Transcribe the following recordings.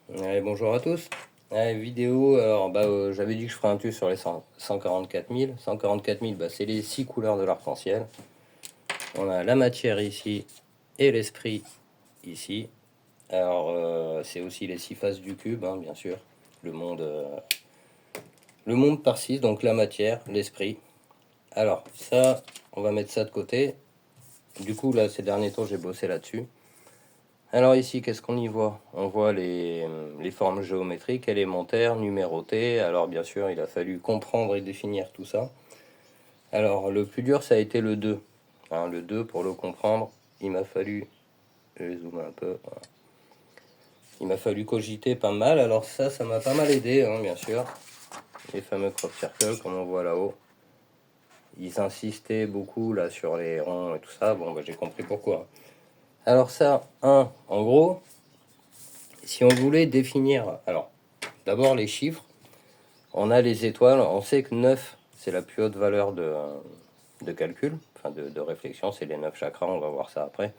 Ouais, bonjour à tous. Ouais, vidéo, alors j'avais dit que je ferais un tuto sur les 144 000. 144 000, c'est les 6 couleurs de l'arc-en-ciel. On a la matière ici et l'esprit ici. Alors c'est aussi les 6 faces du cube, hein, bien sûr. Le monde, le monde par 6, donc la matière, l'esprit. Alors ça, on va mettre ça de côté. Du coup, là, ces derniers temps, j'ai bossé là-dessus. Alors ici, qu'est-ce qu'on y voit? On voit les formes géométriques, élémentaires, numérotées. Alors bien sûr, il a fallu comprendre et définir tout ça. Alors le plus dur, ça a été le 2. Hein, le 2, pour le comprendre, il m'a fallu... Je vais zoomer un peu. Voilà. Il m'a fallu cogiter pas mal. Alors ça m'a pas mal aidé, hein, bien sûr. Les fameux crop circles, comme on voit là-haut. Ils insistaient beaucoup là sur les ronds et tout ça. Bon, j'ai compris pourquoi. Alors ça, en gros, si on voulait définir... Alors, d'abord les chiffres. On a les étoiles, on sait que 9 c'est la plus haute valeur de calcul, enfin de réflexion, c'est les 9 chakras, on va voir ça après.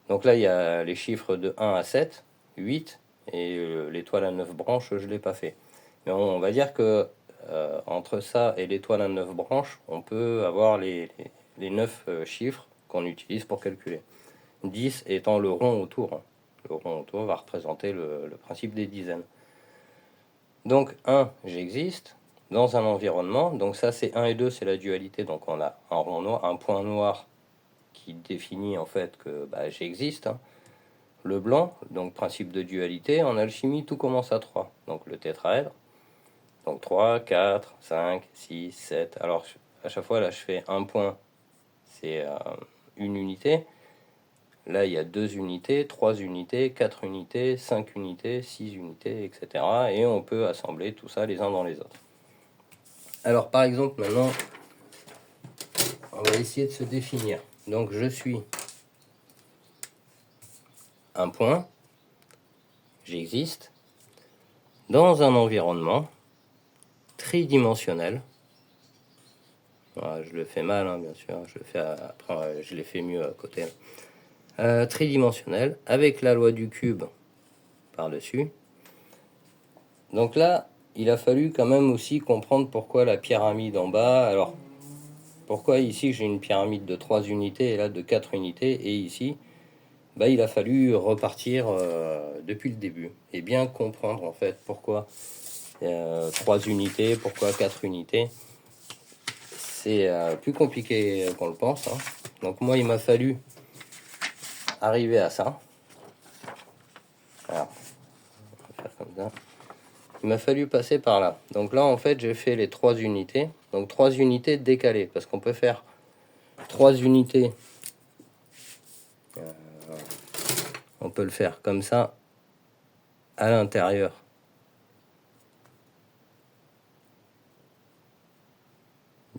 Donc là il y a les chiffres de 1 à 7, 8, et l'étoile à 9 branches, je ne l'ai pas fait. Mais on va dire que entre ça et l'étoile à 9 branches, on peut avoir les 9 chiffres qu'on utilise pour calculer. 10 étant le rond autour. Le rond autour va représenter le principe des dizaines. Donc 1, j'existe dans un environnement. Donc ça, c'est 1 et 2, c'est la dualité. Donc on a un rond noir, un point noir qui définit en fait que j'existe. Hein. Le blanc, donc principe de dualité. En alchimie, tout commence à 3. Donc le tétraèdre. Donc 3, 4, 5, 6, 7. Alors à chaque fois, là, je fais un point. C'est une unité. Là, il y a 2 unités, 3 unités, 4 unités, 5 unités, 6 unités, etc. Et on peut assembler tout ça les uns dans les autres. Alors, par exemple, maintenant, on va essayer de se définir. Donc, je suis un point, j'existe, dans un environnement tridimensionnel. Voilà, je le fais mal, hein, bien sûr. Je le fais après, je l'ai fait mieux à côté. Tridimensionnel, avec la loi du cube par-dessus. Donc là, il a fallu quand même aussi comprendre pourquoi la pyramide en bas. Alors, pourquoi ici j'ai une pyramide de 3 unités et là de 4 unités, et ici, il a fallu repartir depuis le début et bien comprendre en fait pourquoi 3 unités, pourquoi 4 unités. C'est plus compliqué qu'on le pense. Hein. Donc moi, il m'a fallu arriver à ça. Alors, on va faire comme ça. Il m'a fallu passer par là. Donc là, en fait, j'ai fait les 3 unités. Donc 3 unités décalées, parce qu'on peut faire 3 unités. On peut le faire comme ça, à l'intérieur.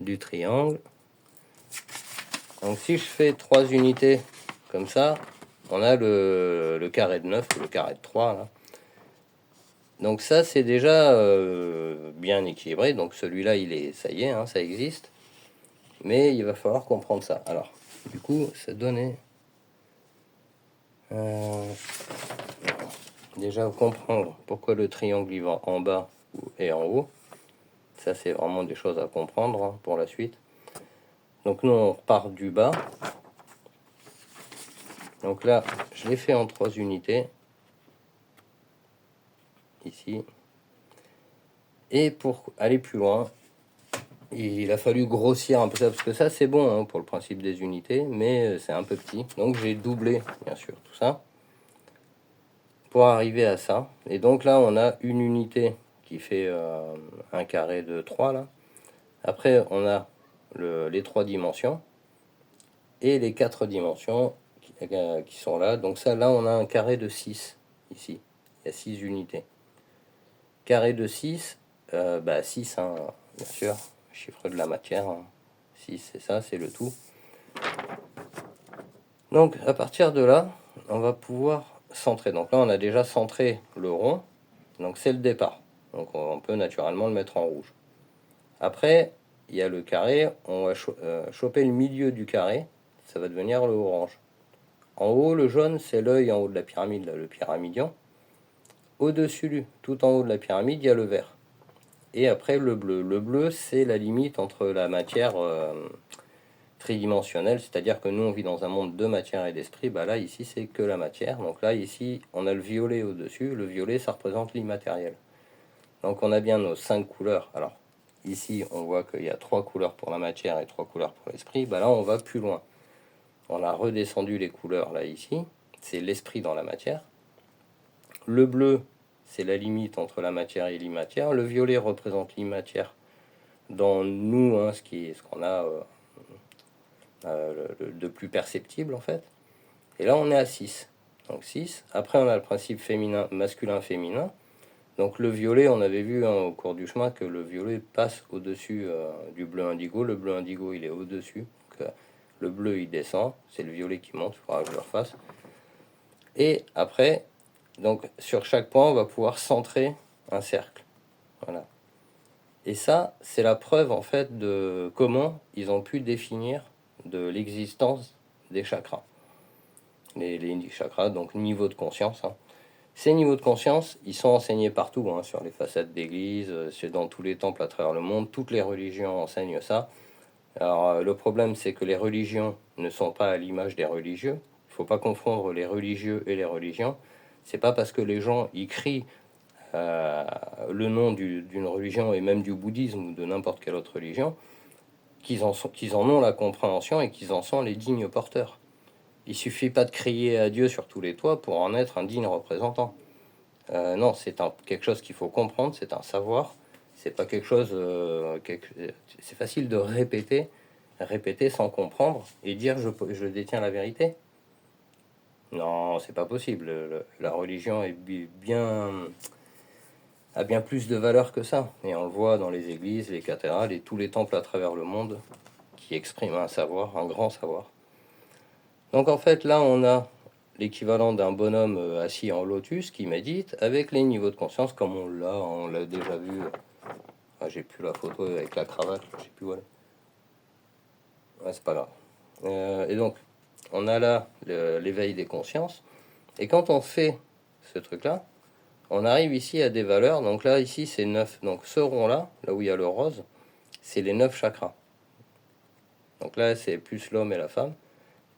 Du triangle. Donc si je fais 3 unités comme ça, on a le carré de 9, le carré de 3 là. Donc ça c'est déjà bien équilibré. Donc celui-là ça y est, hein, ça existe. Mais il va falloir comprendre ça. Alors du coup ça donnait déjà comprendre pourquoi le triangle il va en bas et en haut. Ça c'est vraiment des choses à comprendre hein, pour la suite. Donc nous on repart du bas. Donc là je l'ai fait en 3 unités. Ici. Et pour aller plus loin, il a fallu grossir un peu ça, parce que ça c'est bon hein, pour le principe des unités, mais c'est un peu petit. Donc j'ai doublé, bien sûr, tout ça, pour arriver à ça. Et donc là, on a une unité qui fait un carré de 3, là. Après, on a les 3 dimensions, et les 4 dimensions qui sont là. Donc ça, là, on a un carré de 6, ici. Il y a 6 unités. Carré de 6, 6, hein, bien sûr, chiffre de la matière. Hein. 6, c'est ça, c'est le tout. Donc, à partir de là, on va pouvoir centrer. Donc là, on a déjà centré le rond. Donc, c'est le départ. Donc, on peut naturellement le mettre en rouge. Après, il y a le carré. On va choper le milieu du carré. Ça va devenir le orange. En haut, le jaune, c'est l'œil en haut de la pyramide, là, le pyramidion. au-dessus, tout en haut de la pyramide, il y a le vert. Et après le bleu. Le bleu, c'est la limite entre la matière tridimensionnelle, c'est-à-dire que nous, on vit dans un monde de matière et d'esprit. Bah là, ici, c'est que la matière. Donc là, ici, on a le violet au-dessus. Le violet, ça représente l'immatériel. Donc on a bien nos 5 couleurs. Alors, ici, on voit qu'il y a 3 couleurs pour la matière et 3 couleurs pour l'esprit. Bah là, on va plus loin. On a redescendu les couleurs, là, ici. C'est l'esprit dans la matière. Le bleu, c'est la limite entre la matière et l'immatériel. Le violet représente l'immatériel dans nous, hein, ce qu'on a de plus perceptible, en fait. Et là, on est à 6. Donc 6. Après, on a le principe féminin, masculin-féminin. Donc le violet, on avait vu, hein, au cours du chemin que le violet passe au-dessus du bleu indigo. Le bleu indigo, il est au-dessus. Le bleu, il descend. C'est le violet qui monte. Il faudra que je le refasse. Et après, donc sur chaque point, on va pouvoir centrer un cercle. Voilà. Et ça, c'est la preuve en fait de comment ils ont pu définir de l'existence des chakras. Les chakras, donc niveau de conscience. Hein. Ces niveaux de conscience, ils sont enseignés partout, hein, sur les façades d'église, c'est dans tous les temples à travers le monde. Toutes les religions enseignent ça. Alors le problème, c'est que les religions ne sont pas à l'image des religieux. Il ne faut pas confondre les religieux et les religions. C'est pas parce que les gens y crient le nom d'une religion et même du bouddhisme ou de n'importe quelle autre religion qu'ils en ont la compréhension et qu'ils en sont les dignes porteurs. Il suffit pas de crier à Dieu sur tous les toits pour en être un digne représentant. Non, c'est quelque chose qu'il faut comprendre, c'est un savoir. C'est pas quelque chose. C'est facile de répéter sans comprendre et dire je détiens la vérité. Non, c'est pas possible. La religion est a bien plus de valeur que ça. Et on le voit dans les églises, les cathédrales et tous les temples à travers le monde qui expriment un savoir, un grand savoir. Donc en fait, là, on a l'équivalent d'un bonhomme assis en lotus qui médite avec les niveaux de conscience comme on l'a déjà vu. Ah, j'ai plus la photo avec la cravate, je sais plus où elle est. Ouais, c'est pas grave. Et donc, on a là l'éveil des consciences. Et quand on fait ce truc-là, on arrive ici à des valeurs. Donc là, ici, c'est 9. Donc ce rond-là, là où il y a le rose, c'est les 9 chakras. Donc là, c'est plus l'homme et la femme.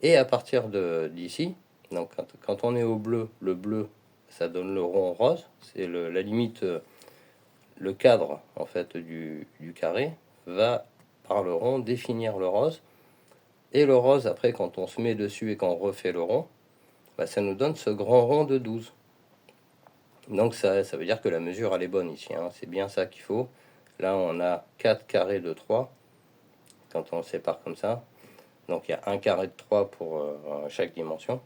Et à partir d'ici, donc quand on est au bleu, le bleu, ça donne le rond rose. C'est la limite, le cadre en fait du carré va par le rond définir le rose. Et le rose, après, quand on se met dessus et qu'on refait le rond, bah, ça nous donne ce grand rond de 12. Donc ça veut dire que la mesure, elle est bonne ici. Hein. C'est bien ça qu'il faut. Là, on a 4 carrés de 3, quand on le sépare comme ça. Donc il y a un carré de 3 pour chaque dimension.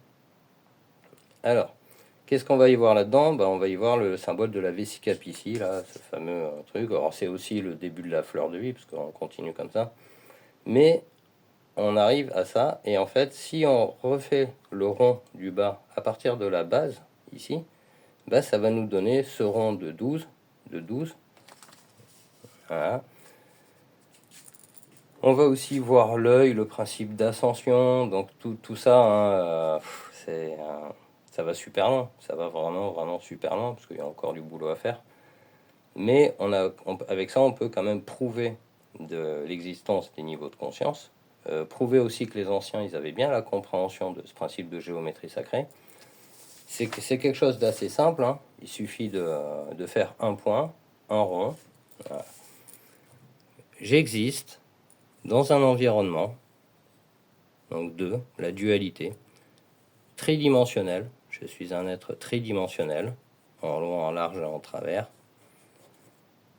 Alors, qu'est-ce qu'on va y voir là-dedans? On va y voir le symbole de la vessie capici, là, ce fameux truc. Alors c'est aussi le début de la fleur de vie, parce qu'on continue comme ça. Mais on arrive à ça, et en fait, si on refait le rond du bas à partir de la base, ici, bah, ça va nous donner ce rond de 12. Voilà. On va aussi voir l'œil, le principe d'ascension, donc tout ça, hein, ça va super loin, ça va vraiment super loin, parce qu'il y a encore du boulot à faire. Mais avec ça, on peut quand même prouver de l'existence des niveaux de conscience, prouver aussi que les anciens, ils avaient bien la compréhension de ce principe de géométrie sacrée. C'est quelque chose d'assez simple, hein. Il suffit de faire un point, un rond. Voilà. J'existe dans un environnement, donc la dualité, tridimensionnel. Je suis un être tridimensionnel, en long, en large et en travers.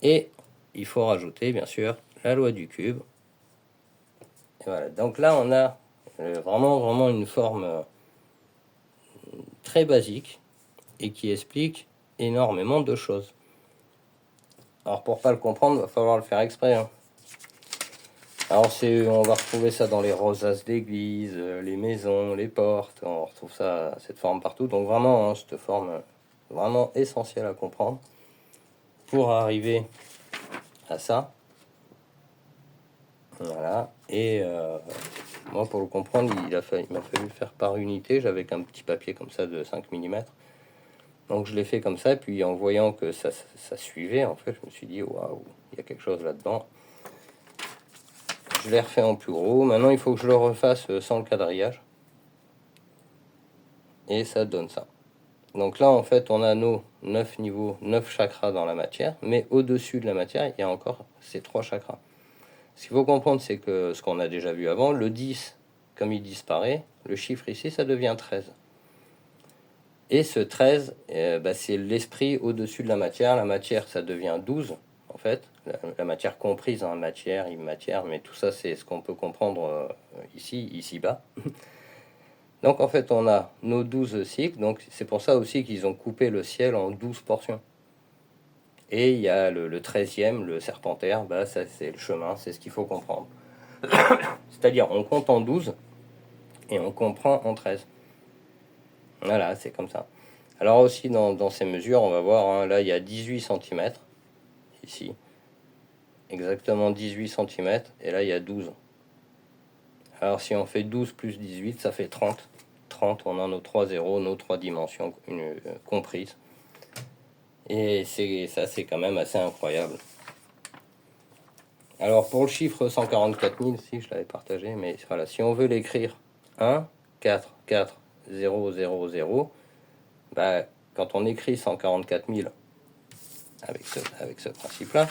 Et il faut rajouter, bien sûr, la loi du cube. Et voilà. Donc là, on a vraiment une forme très basique et qui explique énormément de choses. Alors pour pas le comprendre, il va falloir le faire exprès. Hein. Alors on va retrouver ça dans les rosaces d'église, les maisons, les portes, on retrouve ça, cette forme partout. Donc vraiment, hein, cette forme vraiment essentielle à comprendre pour arriver à ça. Voilà. Et moi, pour le comprendre, il m'a fallu le faire par unité. J'avais qu'un petit papier comme ça de 5 mm. Donc je l'ai fait comme ça, puis en voyant que ça suivait, en fait, je me suis dit, waouh, il y a quelque chose là-dedans. Je l'ai refait en plus gros. Maintenant, il faut que je le refasse sans le quadrillage. Et ça donne ça. Donc là, en fait, on a nos 9 niveaux, 9 chakras dans la matière, mais au-dessus de la matière, il y a encore ces 3 chakras. Ce qu'il faut comprendre, c'est que ce qu'on a déjà vu avant, le 10, comme il disparaît, le chiffre ici, ça devient 13. Et ce 13, c'est l'esprit au-dessus de la matière. La matière, ça devient 12, en fait. La matière comprise, hein, matière, immatière, mais tout ça, c'est ce qu'on peut comprendre ici-bas. Donc, en fait, on a nos 12 cycles. Donc, c'est pour ça aussi qu'ils ont coupé le ciel en 12 portions. Et il y a le 13e, le serpentaire, ça, c'est le chemin, c'est ce qu'il faut comprendre. C'est-à-dire, on compte en 12 et on comprend en 13. Voilà, c'est comme ça. Alors aussi, dans ces mesures, on va voir, hein, là, il y a 18 cm, ici. Exactement 18 cm, et là, il y a 12. Alors, si on fait 12 plus 18, ça fait 30. 30, on a nos 3 zéros, nos 3 dimensions comprises. Et ça, c'est quand même assez incroyable. Alors, pour le chiffre 144 000, si je l'avais partagé, mais voilà, si on veut l'écrire 1, 4, 4, 0, 0, 0, quand on écrit 144 000 avec ce principe-là,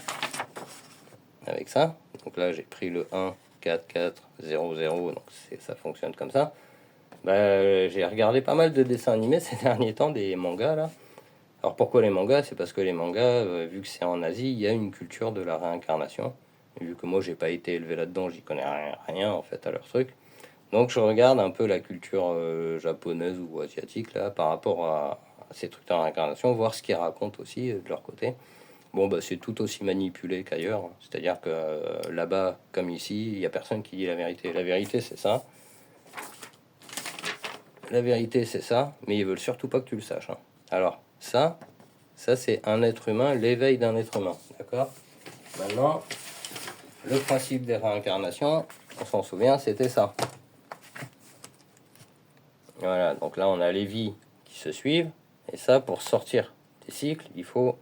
avec ça, donc là j'ai pris le 1, 4, 4, 0, 0, donc ça fonctionne comme ça. J'ai regardé pas mal de dessins animés ces derniers temps, des mangas là. Alors pourquoi les mangas? C'est parce que les mangas, vu que c'est en Asie, il y a une culture de la réincarnation. Et vu que moi j'ai pas été élevé là-dedans, j'y connais rien en fait à leur truc. Donc je regarde un peu la culture japonaise ou asiatique là par rapport à ces trucs de réincarnation, voir ce qu'ils racontent aussi de leur côté. Bon, c'est tout aussi manipulé qu'ailleurs. C'est-à-dire que là-bas, comme ici, il n'y a personne qui dit la vérité. La vérité, c'est ça. La vérité, c'est ça, mais ils veulent surtout pas que tu le saches. Hein. Alors, ça c'est un être humain, l'éveil d'un être humain. D'accord? Maintenant, le principe des réincarnations, on s'en souvient, c'était ça. Voilà, donc là, on a les vies qui se suivent. Et ça, pour sortir des cycles, il faut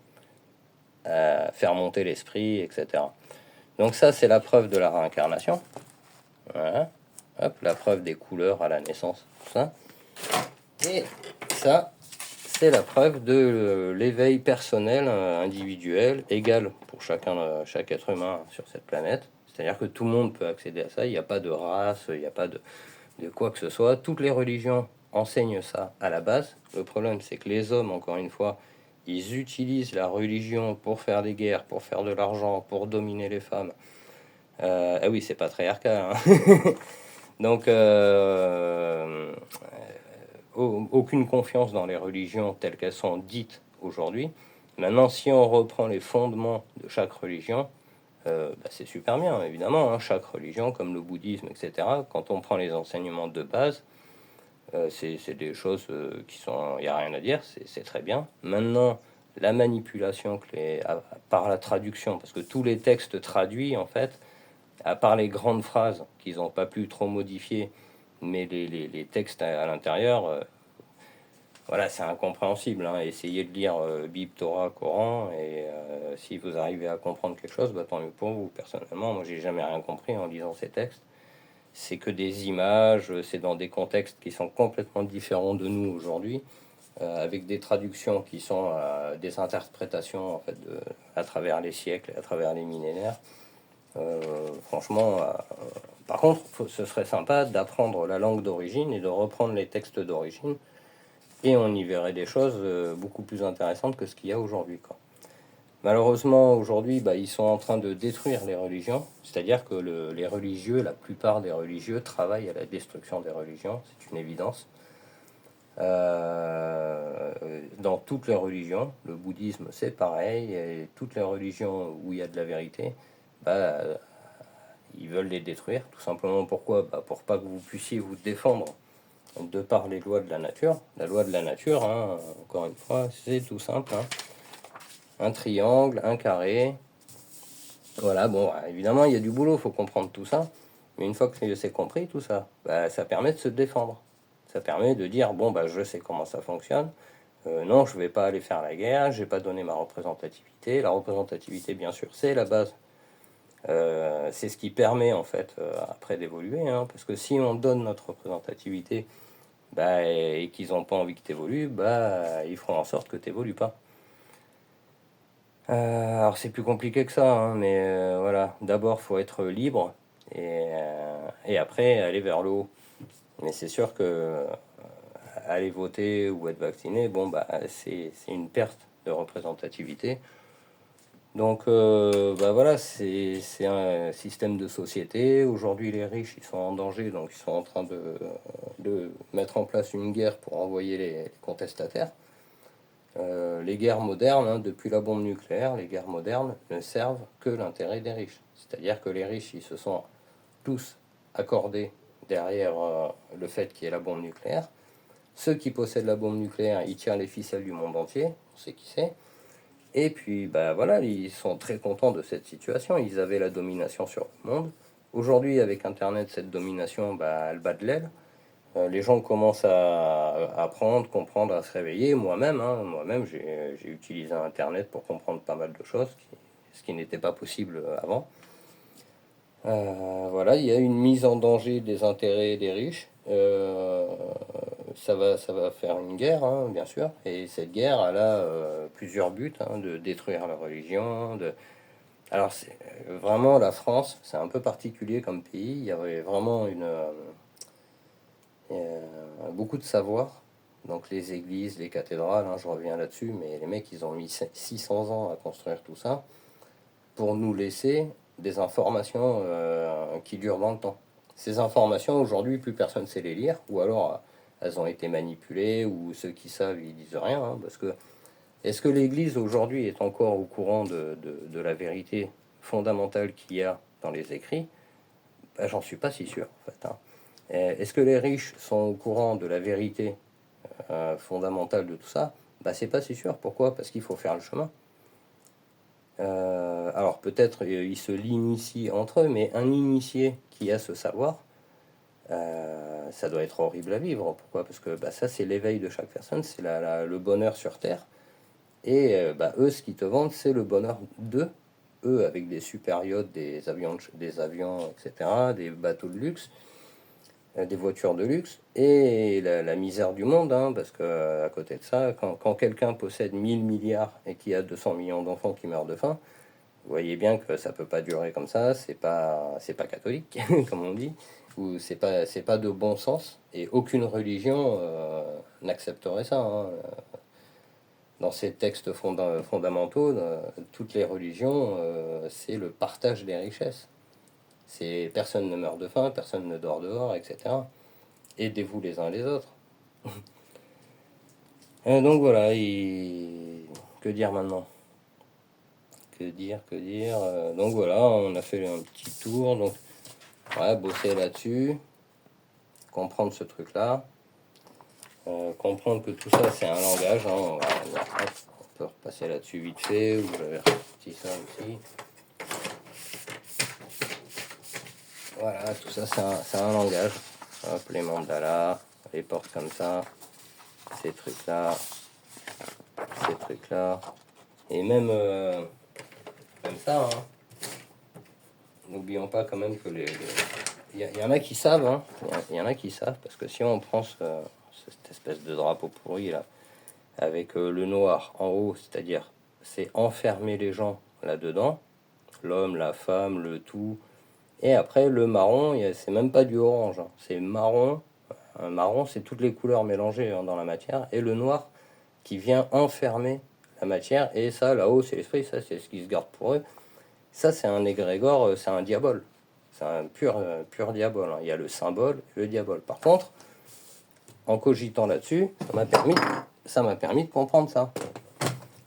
faire monter l'esprit, etc. Donc ça, c'est la preuve de la réincarnation. Voilà. Hop, la preuve des couleurs à la naissance, tout ça. Et ça, c'est la preuve de l'éveil personnel, individuel, égal pour chaque être humain sur cette planète. C'est-à-dire que tout le monde peut accéder à ça. Il n'y a pas de race, il n'y a pas de quoi que ce soit. Toutes les religions enseignent ça à la base. Le problème, c'est que les hommes, encore une fois, ils utilisent la religion pour faire des guerres, pour faire de l'argent, pour dominer les femmes. Ah oui, c'est patriarcal. Hein. Donc, aucune confiance dans les religions telles qu'elles sont dites aujourd'hui. Maintenant, si on reprend les fondements de chaque religion, c'est super bien, évidemment. Hein, chaque religion, comme le bouddhisme, etc., quand on prend les enseignements de base, c'est des choses qui sont... Il n'y a rien à dire, c'est très bien. Maintenant, la manipulation par la traduction, parce que tous les textes traduits, en fait, à part les grandes phrases qu'ils n'ont pas pu trop modifier, mais les textes à l'intérieur, voilà, c'est incompréhensible. Hein. Essayez de lire Bible, Torah, Coran, et si vous arrivez à comprendre quelque chose, tant mieux pour vous. Personnellement, moi, j'ai jamais rien compris en lisant ces textes. C'est que des images, c'est dans des contextes qui sont complètement différents de nous aujourd'hui, avec des traductions qui sont des interprétations en fait à travers les siècles, à travers les millénaires. Franchement, par contre, ce serait sympa d'apprendre la langue d'origine et de reprendre les textes d'origine, et on y verrait des choses beaucoup plus intéressantes que ce qu'il y a aujourd'hui, quoi. Malheureusement, aujourd'hui, ils sont en train de détruire les religions, c'est-à-dire que les religieux, la plupart des religieux, travaillent à la destruction des religions, c'est une évidence. Dans toutes les religions, le bouddhisme c'est pareil, et toutes les religions où il y a de la vérité, ils veulent les détruire, tout simplement. Pourquoi? Pour pas que vous puissiez vous défendre de par les lois de la nature. La loi de la nature, hein, encore une fois, c'est tout simple. Hein. Un triangle, un carré. Voilà, bon, évidemment, il y a du boulot, il faut comprendre tout ça. Mais une fois que c'est compris, tout ça, ça permet de se défendre. Ça permet de dire, bon, je sais comment ça fonctionne. Non, je vais pas aller faire la guerre, j'ai pas donné ma représentativité. La représentativité, bien sûr, c'est la base. C'est ce qui permet en fait après d'évoluer, hein, parce que si on donne notre représentativité bah, et qu'ils n'ont pas envie que tu évolues, bah, ils feront en sorte que tu n'évolues pas. Alors c'est plus compliqué que ça, hein, mais voilà, d'abord faut être libre et après aller vers le haut. Mais c'est sûr que aller voter ou être vacciné, bon bah c'est une perte de représentativité. Donc bah voilà, c'est un système de société. Aujourd'hui les riches ils sont en danger, donc ils sont en train de mettre en place une guerre pour envoyer les contestataires. Les guerres modernes, hein, depuis la bombe nucléaire, les guerres modernes ne servent que l'intérêt des riches. C'est-à-dire que les riches, ils se sont tous accordés derrière le fait qu'il y ait la bombe nucléaire. Ceux qui possèdent la bombe nucléaire, ils tirent les ficelles du monde entier, on sait qui c'est. Et puis, bah voilà, ils sont très contents de cette situation. Ils avaient la domination sur le monde. Aujourd'hui, avec Internet, cette domination, bah, elle bat de l'aile. Les gens commencent à apprendre, comprendre, à se réveiller. Moi-même, hein, moi-même, j'ai utilisé Internet pour comprendre pas mal de choses, ce qui n'était pas possible avant. Voilà, il y a une mise en danger des intérêts des riches. Ça va faire une guerre, hein, bien sûr. Et cette guerre, elle a plusieurs buts, hein, de détruire la religion. Alors, vraiment, la France, c'est un peu particulier comme pays. Il y avait vraiment beaucoup de savoir. Donc, les églises, les cathédrales, hein, je reviens là-dessus, mais les mecs, ils ont mis 600 ans à construire tout ça pour nous laisser des informations qui durent dans le temps. Ces informations, aujourd'hui, plus personne ne sait les lire, ou alors elles ont été manipulées, ou ceux qui savent, ils disent rien, hein, parce que est-ce que l'Église aujourd'hui est encore au courant de la vérité fondamentale qu'il y a dans les écrits? Ben, j'en suis pas si sûr, en fait, hein. Est-ce que les riches sont au courant de la vérité fondamentale de tout ça? Ben, c'est pas si sûr. Pourquoi? Parce qu'il faut faire le chemin. Alors peut-être ils se l'initient entre eux, mais un initié qui a ce savoir, ça doit être horrible à vivre. Pourquoi? Parce que bah, ça c'est l'éveil de chaque personne, c'est le bonheur sur Terre. Et bah, eux, ce qu'ils te vendent, c'est le bonheur d'eux, eux avec des super yachts, des avions, etc., des bateaux de luxe, des voitures de luxe, et la misère du monde, hein, parce que à côté de ça, quand quelqu'un possède 1000 milliards et qu'il y a 200 millions d'enfants qui meurent de faim, vous voyez bien que ça peut pas durer comme ça, c'est pas catholique, comme on dit, ou c'est pas de bon sens, et aucune religion n'accepterait ça, hein. Dans ces textes fondamentaux, toutes les religions, c'est le partage des richesses. C'est personne ne meurt de faim, personne ne dort dehors, etc. Aidez-vous les uns les autres. Donc voilà, que dire maintenant? Que dire Donc voilà, on a fait un petit tour. Donc, ouais, bosser là-dessus, comprendre ce truc-là, comprendre que tout ça c'est un langage, hein. On peut repasser là-dessus vite fait, ou j'avais ressorti ça aussi. Voilà, tout ça c'est un langage. Hop, les mandalas, les portes comme ça, ces trucs-là, et même comme ça, hein. N'oublions pas quand même que il y en a qui savent, hein. Il y en a qui savent, parce que si on prend cette espèce de drapeau pourri là, avec le noir en haut, c'est-à-dire c'est enfermer les gens là-dedans, l'homme, la femme, le tout, et après le marron, c'est même pas du orange, hein. C'est marron, un marron c'est toutes les couleurs mélangées, hein, dans la matière, et le noir qui vient enfermer la matière, et ça là-haut c'est l'esprit, ça c'est ce qui se garde pour eux. Ça c'est un égrégore, c'est un diabole. C'est un pur diabole, hein. Il y a le symbole et le diabole. Par contre, en cogitant là-dessus, ça m'a permis de comprendre ça.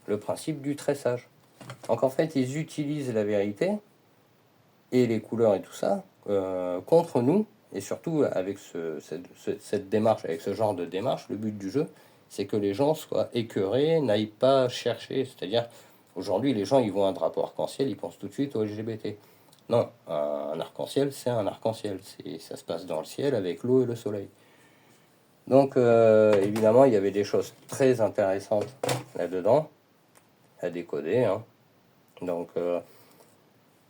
Le principe du tressage. Donc en fait, ils utilisent la vérité et les couleurs et tout ça contre nous. Et surtout avec cette démarche, avec ce genre de démarche, le but du jeu, c'est que les gens soient écœurés, n'aillent pas chercher. C'est-à-dire, aujourd'hui, les gens, ils voient un drapeau arc-en-ciel, ils pensent tout de suite au LGBT. Non, un arc-en-ciel, c'est un arc-en-ciel. Ça se passe dans le ciel avec l'eau et le soleil. Donc évidemment, il y avait des choses très intéressantes là-dedans à décoder, hein. Donc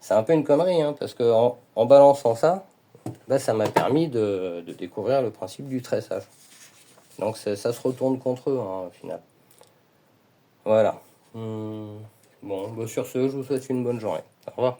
c'est un peu une connerie, hein, parce que en balançant ça, bah, ça m'a permis de découvrir le principe du tressage. Donc ça se retourne contre eux, hein, au final. Voilà. Bon, bah, sur ce, je vous souhaite une bonne journée. Au revoir.